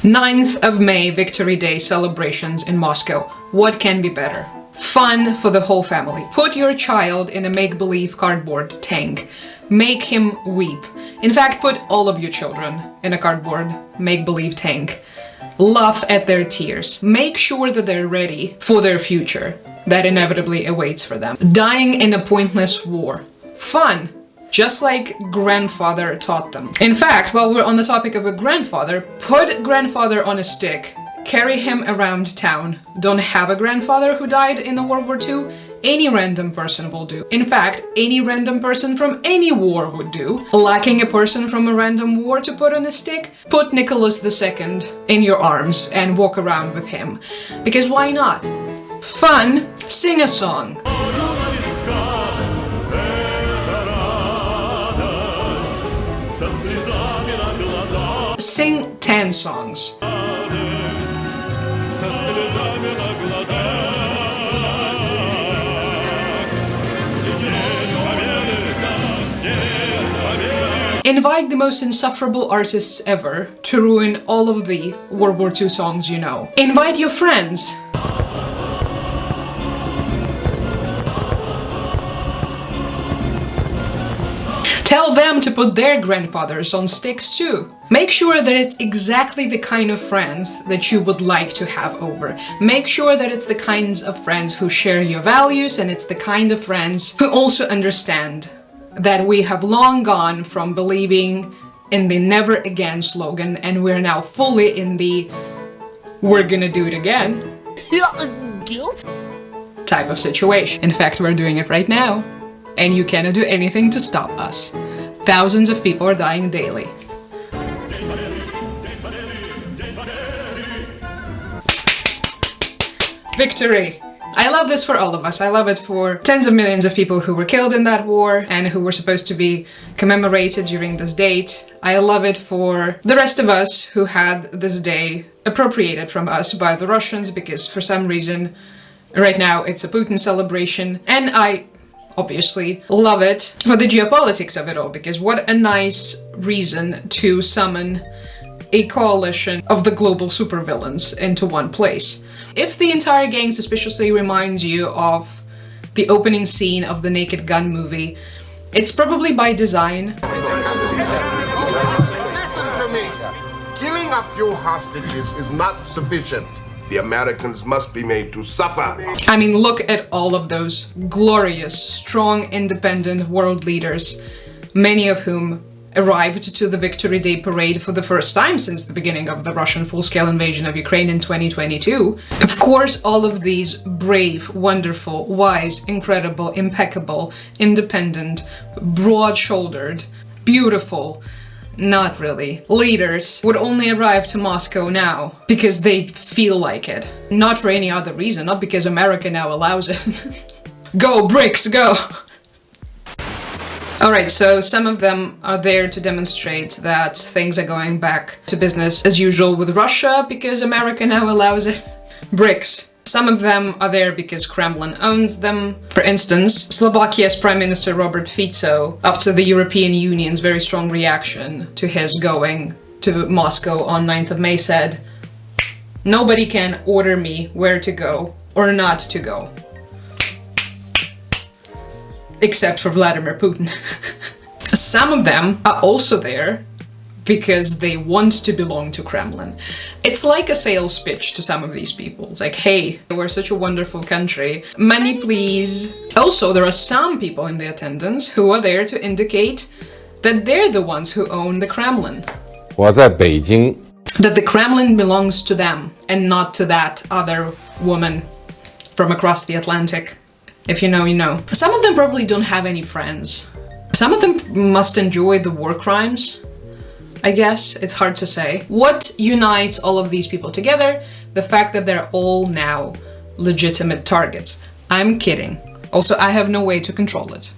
9th of May, Victory Day celebrations in Moscow. What can be better? Fun for the whole family. Put your child in a make-believe cardboard tank. Make him weep. In fact, put all of your children in a cardboard make-believe tank. Laugh at their tears. Make sure that they're ready for their future that inevitably awaits for them. Dying in a pointless war. Fun! Just like grandfather taught them. In fact, while we're on the topic of a grandfather, put grandfather on a stick. Carry him around town. Don't have a grandfather who died in the World War II? Any random person will do. In fact, any random person from any war would do. Lacking a person from a random war to put on a stick? Put Nicholas II in your arms and walk around with him. Because why not? Fun, sing a song. Sing 10 songs. Invite the most insufferable artists ever to ruin all of the World War II songs you know. Invite your friends. Tell them to put their grandfathers on sticks too. Make sure that it's exactly the kind of friends that you would like to have over. Make sure that it's the kinds of friends who share your values, and it's the kind of friends who also understand that we have long gone from believing in the never again slogan, and we're now fully in the we're gonna do it again type of situation. In fact, we're doing it right now, and you cannot do anything to stop us. Thousands of people are dying daily. Victory! I love this for all of us. I love it for tens of millions of people who were killed in that war and who were supposed to be commemorated during this date. I love it for the rest of us who had this day appropriated from us by the Russians, because for some reason right now it's a Putin celebration. And I obviously love it for the geopolitics of it all, because what a nice reason to summon a coalition of the global supervillains into one place. If the entire gang suspiciously reminds you of the opening scene of the Naked Gun movie, it's probably by design. Listen to me. Killing a few hostages is not sufficient. The Americans must be made to suffer. I mean, look at all of those glorious, strong, independent world leaders, many of whom arrived to the Victory Day parade for the first time since the beginning of the Russian full-scale invasion of Ukraine in 2022. Of course, all of these brave, wonderful, wise, incredible, impeccable, independent, broad-shouldered, beautiful, not really, leaders would only arrive to Moscow now because they feel like it. Not for any other reason, not because America now allows it. Go, BRICS, go! Alright, so some of them are there to demonstrate that things are going back to business as usual with Russia because America now allows it. BRICS. Some of them are there because Kremlin owns them. For instance, Slovakia's Prime Minister Robert Fico, after the European Union's very strong reaction to his going to Moscow on 9th of May, said, "Nobody can order me where to go or not to go. Except for Vladimir Putin." Some of them are also there because they want to belong to Kremlin. It's like a sales pitch to some of these people. It's like, hey, we're such a wonderful country. Money, please. Also, there are some people in the attendance who are there to indicate that they're the ones who own the Kremlin. 我在北京 That the Kremlin belongs to them and not to that other woman from across the Atlantic. If you know, you know. Some of them probably don't have any friends. Some of them must enjoy the war crimes. I guess, it's hard to say. What unites all of these people together? The fact that they're all now legitimate targets. I'm kidding. Also, I have no way to control it.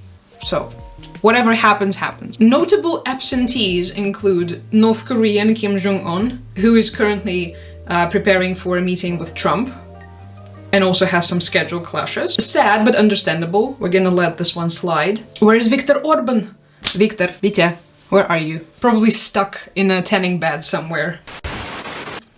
So, whatever happens, happens. Notable absentees include North Korean Kim Jong-un, who is currently preparing for a meeting with Trump, and also has some schedule clashes. Sad, but understandable. We're gonna let this one slide. Where is Viktor Orban? Viktor, Vitya, where are you? Probably stuck in a tanning bed somewhere.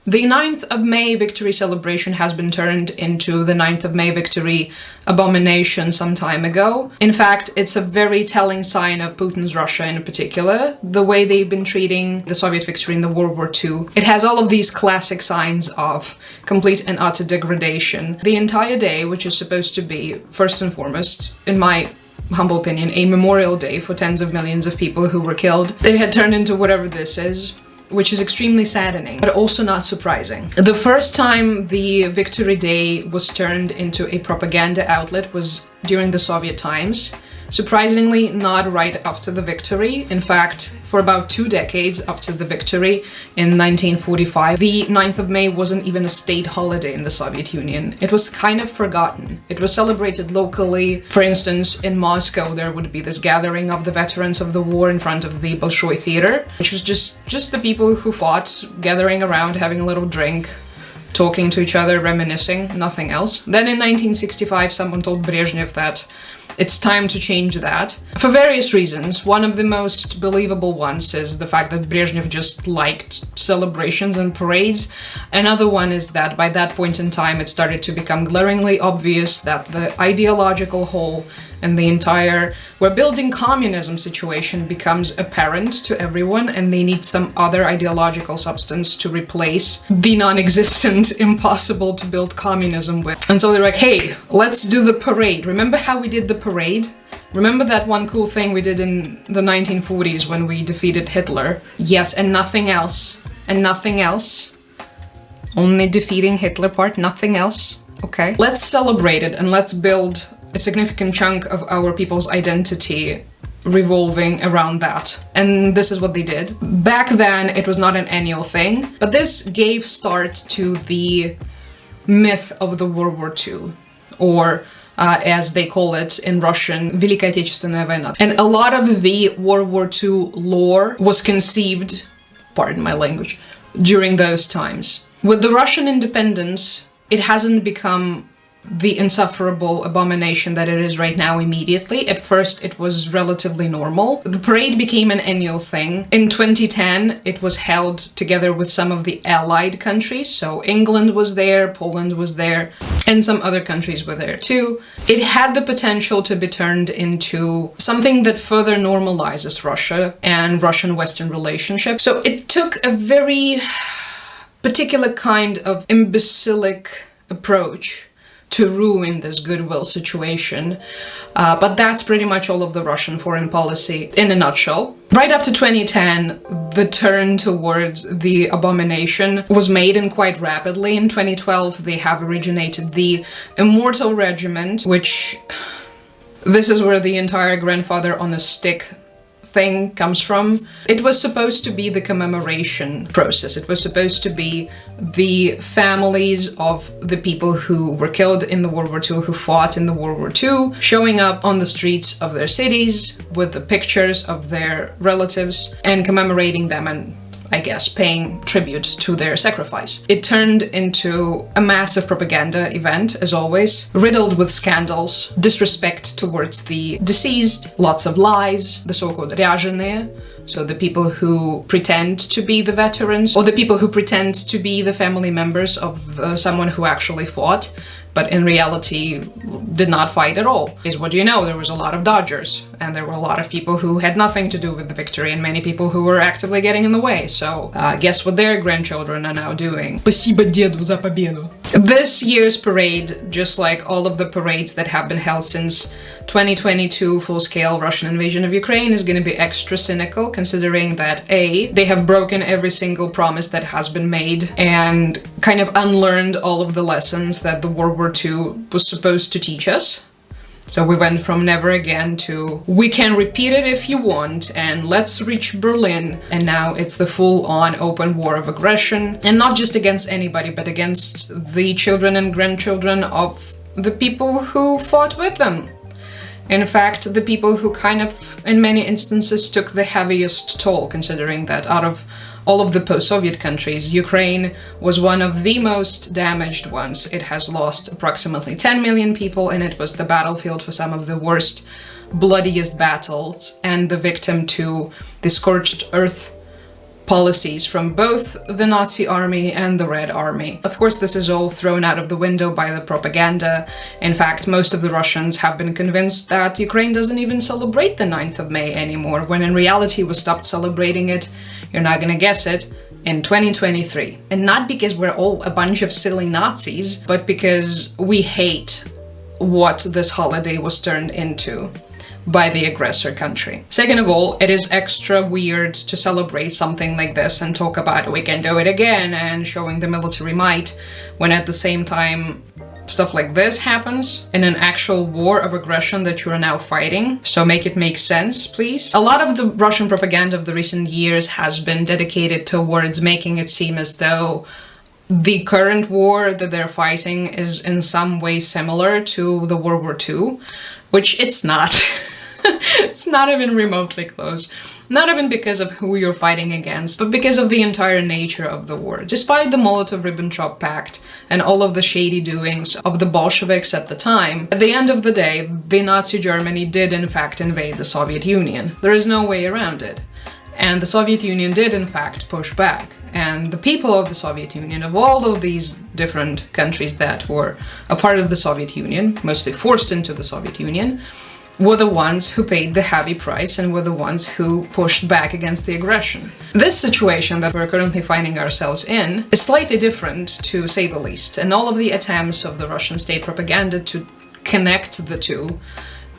The 9th of May victory celebration has been turned into the 9th of May victory abomination some time ago. In fact, it's a very telling sign of Putin's Russia in particular, the way they've been treating the Soviet victory in the World War II. It has all of these classic signs of complete and utter degradation. The entire day, which is supposed to be, first and foremost, in my humble opinion, a memorial day for tens of millions of people who were killed, they had turned into whatever this is, which is extremely saddening, but also not surprising. The first time the Victory Day was turned into a propaganda outlet was during the Soviet times. Surprisingly, not right after the victory. In fact, for about 2 decades after the victory in 1945, the 9th of May wasn't even a state holiday in the Soviet Union. It was kind of forgotten. It was celebrated locally. For instance, in Moscow, there would be this gathering of the veterans of the war in front of the Bolshoi Theater, which was just the people who fought, gathering around, having a little drink, talking to each other, reminiscing, nothing else. Then in 1965, someone told Brezhnev that it's time to change that. For various reasons. One of the most believable ones is the fact that Brezhnev just liked celebrations and parades. Another one is that by that point in time it started to become glaringly obvious that the ideological whole and the entire "we're building communism" situation becomes apparent to everyone, and they need some other ideological substance to replace the non-existent, impossible to build communism with. And so they're like, hey, let's do the parade. Remember how we did the parade? Remember that one cool thing we did in the 1940s when we defeated Hitler? Yes, and nothing else. And nothing else. Only defeating Hitler part, nothing else. Okay. Let's celebrate it and let's build a significant chunk of our people's identity revolving around that. And this is what they did. Back then, it was not an annual thing, but this gave start to the myth of the World War II, or as they call it in Russian, Великая Отечественная война. And a lot of the World War II lore was conceived, pardon my language, during those times. With the Russian independence, it hasn't become the insufferable abomination that it is right now immediately. At first, it was relatively normal. The parade became an annual thing. In 2010, it was held together with some of the allied countries. So England was there, Poland was there, and some other countries were there too. It had the potential to be turned into something that further normalizes Russia and Russian-Western relationship. So it took a very particular kind of imbecilic approach to ruin this goodwill situation. But that's pretty much all of the Russian foreign policy in a nutshell. Right after 2010, the turn towards the abomination was made, and quite rapidly. In 2012, they have originated the Immortal Regiment, which this is where the entire grandfather on a stick thing comes from. It was supposed to be the commemoration process. It was supposed to be the families of the people who were killed in the World War II, who fought in the World War II, showing up on the streets of their cities with the pictures of their relatives and commemorating them and, I guess, paying tribute to their sacrifice. It turned into a massive propaganda event, as always, riddled with scandals, disrespect towards the deceased, lots of lies, the so-called ряженые, so the people who pretend to be the veterans, or the people who pretend to be the family members of someone who actually fought, but in reality did not fight at all. Is what you know, there was a lot of dodgers, and there were a lot of people who had nothing to do with the victory, and many people who were actively getting in the way. So guess what their grandchildren are now doing? Спасибо деду за победу. This year's parade, just like all of the parades that have been held since 2022 full-scale Russian invasion of Ukraine, is going to be extra cynical, considering that A, they have broken every single promise that has been made and kind of unlearned all of the lessons that the World War II was supposed to teach us. So we went from never again to we can repeat it if you want and let's reach Berlin. And now it's the full-on open war of aggression, and not just against anybody, but against the children and grandchildren of the people who fought with them. In fact, the people who kind of, in many instances, took the heaviest toll, considering that out of all of the post-Soviet countries, Ukraine was one of the most damaged ones. It has lost approximately 10 million people, and it was the battlefield for some of the worst, bloodiest battles, and the victim to the scorched earth policies from both the Nazi army and the Red Army. Of course, this is all thrown out of the window by the propaganda. In fact, most of the Russians have been convinced that Ukraine doesn't even celebrate the 9th of May anymore, when in reality we stopped celebrating it, you're not gonna guess it, in 2023. And not because we're all a bunch of silly Nazis, but because we hate what this holiday was turned into by the aggressor country. Second of all, it is extra weird to celebrate something like this and talk about we can do it again and showing the military might, when at the same time stuff like this happens in an actual war of aggression that you are now fighting. So make it make sense, please. A lot of the Russian propaganda of the recent years has been dedicated towards making it seem as though the current war that they're fighting is in some way similar to the World War II, which it's not. It's not even remotely close. Not even because of who you're fighting against, but because of the entire nature of the war. Despite the Molotov-Ribbentrop Pact and all of the shady doings of the Bolsheviks at the time, at the end of the day, the Nazi Germany did in fact invade the Soviet Union. There is no way around it. And the Soviet Union did in fact push back. And the people of the Soviet Union, of all of these different countries that were a part of the Soviet Union, mostly forced into the Soviet Union, were the ones who paid the heavy price and were the ones who pushed back against the aggression. This situation that we're currently finding ourselves in is slightly different, to say the least, and all of the attempts of the Russian state propaganda to connect the two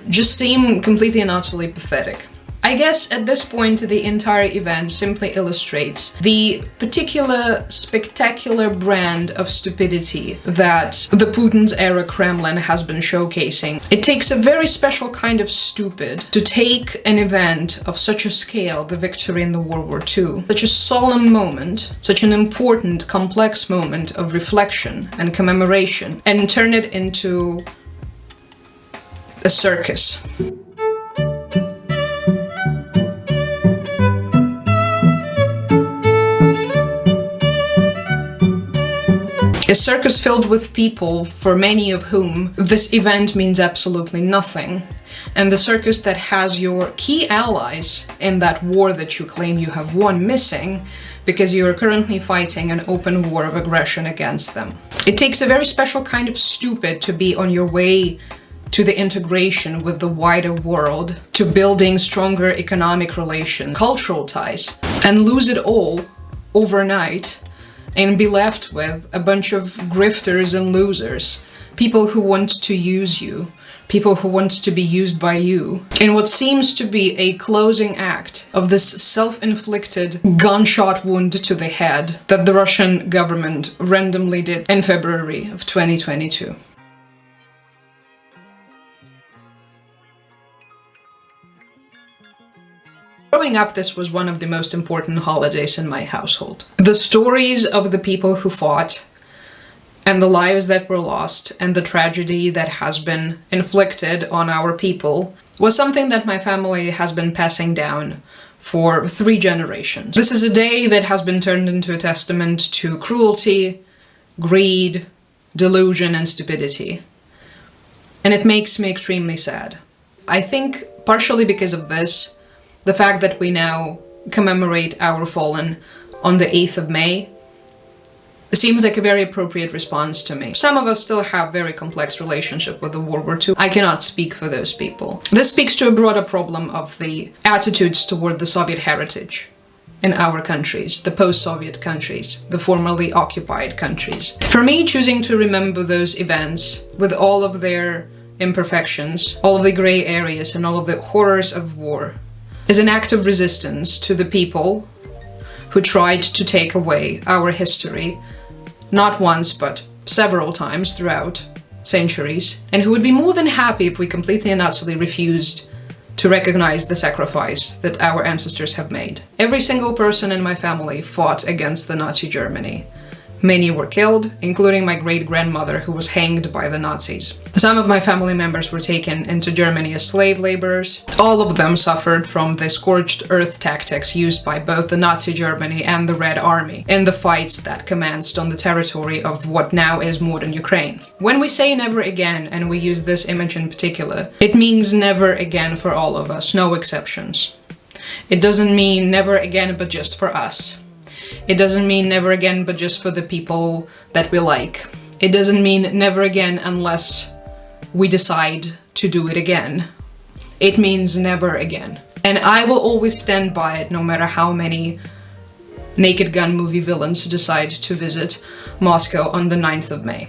just seem completely and utterly pathetic. I guess at this point the entire event simply illustrates the particular spectacular brand of stupidity that the Putin's era Kremlin has been showcasing. It takes a very special kind of stupid to take an event of such a scale, the victory in the World War II, such a solemn moment, such an important, complex moment of reflection and commemoration, and turn it into a circus. A circus filled with people, for many of whom this event means absolutely nothing. And the circus that has your key allies in that war that you claim you have won missing, because you are currently fighting an open war of aggression against them. It takes a very special kind of stupid to be on your way to the integration with the wider world, to building stronger economic relations, cultural ties, and lose it all overnight and be left with a bunch of grifters and losers, people who want to use you, people who want to be used by you, in what seems to be a closing act of this self-inflicted gunshot wound to the head that the Russian government randomly did in February of 2022. Growing up, this was one of the most important holidays in my household. The stories of the people who fought, and the lives that were lost, and the tragedy that has been inflicted on our people was something that my family has been passing down for 3 generations. This is a day that has been turned into a testament to cruelty, greed, delusion, and stupidity. And it makes me extremely sad. I think partially because of this, the fact that we now commemorate our fallen on the 8th of May seems like a very appropriate response to me. Some of us still have very complex relationship with the World War II. I cannot speak for those people. This speaks to a broader problem of the attitudes toward the Soviet heritage in our countries, the post-Soviet countries, the formerly occupied countries. For me, choosing to remember those events with all of their imperfections, all of the gray areas, and all of the horrors of war is an act of resistance to the people who tried to take away our history, not once but several times throughout centuries, and who would be more than happy if we completely and utterly refused to recognize the sacrifice that our ancestors have made. Every single person in my family fought against the Nazi Germany. Many were killed, including my great-grandmother, who was hanged by the Nazis. Some of my family members were taken into Germany as slave laborers. All of them suffered from the scorched earth tactics used by both the Nazi Germany and the Red Army in the fights that commenced on the territory of what now is modern Ukraine. When we say never again, and we use this image in particular, it means never again for all of us, no exceptions. It doesn't mean never again but just for us. It doesn't mean never again but just for the people that we like. It doesn't mean never again unless we decide to do it again. It means never again. And I will always stand by it, no matter how many Naked Gun movie villains decide to visit Moscow on the 9th of May.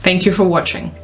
Thank you for watching.